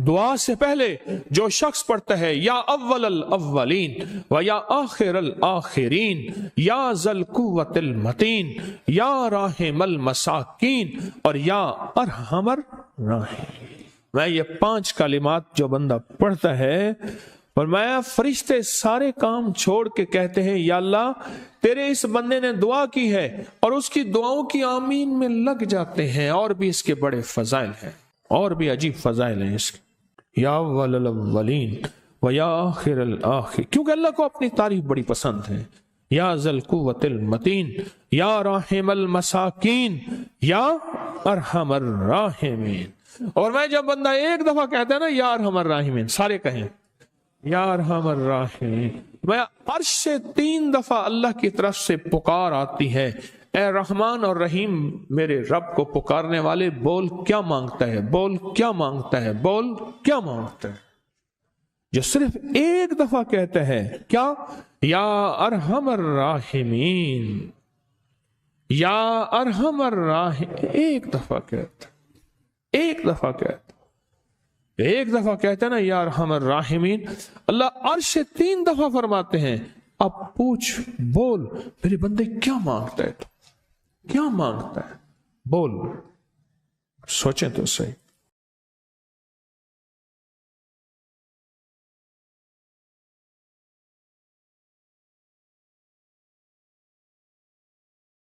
دعا سے پہلے جو شخص پڑھتا ہے یا اول الاولین و یا آخر الاخرین یا ذل قوت المتین یا راحم المساکین اور یا ارحم الراحمین، میں یہ 5 کلمات جو بندہ پڑھتا ہے، فرمایا فرشتے سارے کام چھوڑ کے کہتے ہیں یا اللہ تیرے اس بندے نے دعا کی ہے، اور اس کی دعاؤں کی آمین میں لگ جاتے ہیں۔ اور بھی اس کے بڑے فضائل ہیں، اور بھی عجیب فضائل ہیں اس کے، یا اول الاولین و یا آخر الاخر، کیونکہ اللہ کو اپنی تعریف بڑی پسند ہے۔ یا ذل قوت المتین یا راحم المساکین یا ارحم الراحمین۔ اور میں جب بندہ ایک دفعہ کہتا ہے نا یا ارحم الراحمین، سارے کہیں یا ارحم الراحمین، میں عرش سے 3 دفعہ اللہ کی طرف سے پکار آتی ہے، اے رحمان اور رحیم میرے رب کو پکارنے والے، بول کیا مانگتا ہے، بول کیا مانگتا ہے، بول کیا مانگتا ہے۔ جو صرف ایک دفعہ کہتا ہے کیا، یا ارحم الراحمین، یا ارحم الراحمین، ایک دفعہ کہتا ہے، ایک دفعہ کہتا ہے، ایک دفعہ کہتے ہیں نا یا ارحم الراحمین، اللہ عرش سے 3 دفعہ فرماتے ہیں اب پوچھ بول میرے بندے کیا مانگتا ہے، تو کیا مانگتا ہے، بول۔ سوچیں تو صحیح۔